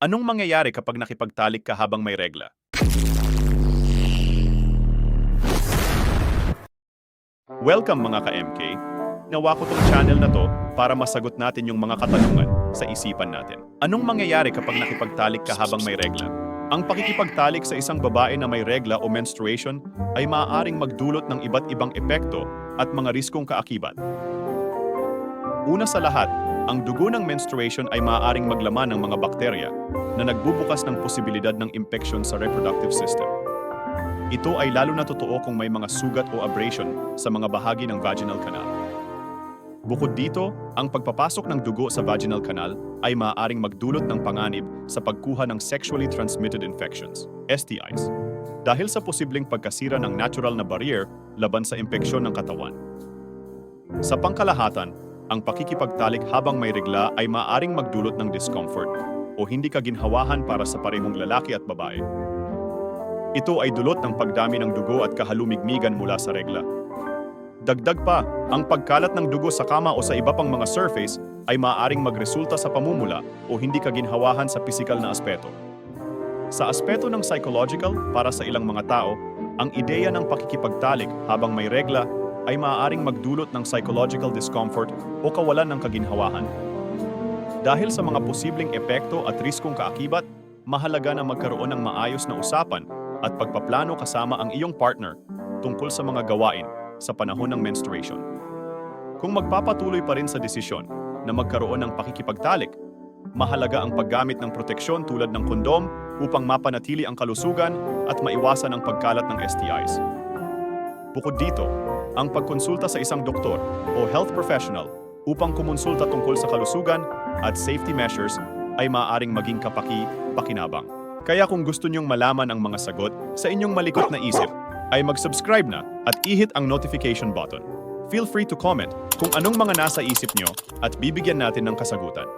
Anong mangyayari kapag nakipagtalik ka habang may regla? Welcome mga ka-MK! Nawa ko tong channel na to para masagot natin yung mga katanungan sa isipan natin. Anong mangyayari kapag nakipagtalik ka habang may regla? Ang pakikipagtalik sa isang babae na may regla o menstruation ay maaaring magdulot ng iba't ibang epekto at mga riskong kaakibat. Una sa lahat, ang dugo ng menstruation ay maaaring maglaman ng mga bakterya na nagbubukas ng posibilidad ng infection sa reproductive system. Ito ay lalo na totoo kung may mga sugat o abrasion sa mga bahagi ng vaginal canal. Bukod dito, ang pagpapasok ng dugo sa vaginal canal ay maaaring magdulot ng panganib sa pagkuha ng sexually transmitted infections, STIs, dahil sa posibleng pagkasira ng natural na barrier laban sa impeksyon ng katawan. Sa pangkalahatan, ang pakikipagtalik habang may regla ay maaaring magdulot ng discomfort o hindi kaginhawahan para sa parehong lalaki at babae. Ito ay dulot ng pagdami ng dugo at kahalumigmigan mula sa regla. Dagdag pa, ang pagkalat ng dugo sa kama o sa iba pang mga surface ay maaaring magresulta sa pamumula o hindi kaginhawahan sa pisikal na aspeto. Sa aspeto ng psychological, para sa ilang mga tao, ang ideya ng pakikipagtalik habang may regla ay maaaring magdulot ng psychological discomfort o kawalan ng kaginhawahan. Dahil sa mga posibleng epekto at riskong kaakibat, mahalaga na magkaroon ng maayos na usapan at pagpaplano kasama ang iyong partner tungkol sa mga gawain sa panahon ng menstruation. Kung magpapatuloy pa rin sa desisyon na magkaroon ng pakikipagtalik, mahalaga ang paggamit ng proteksyon tulad ng kondom upang mapanatili ang kalusugan at maiwasan ang pagkalat ng STIs. Bukod dito, ang pagkonsulta sa isang doktor o health professional upang kumonsulta tungkol sa kalusugan at safety measures ay maaaring maging kapaki-pakinabang. Kaya kung gusto niyong malaman ang mga sagot sa inyong malikot na isip, ay mag-subscribe na at i-hit ang notification button. Feel free to comment kung anong mga nasa isip niyo at bibigyan natin ng kasagutan.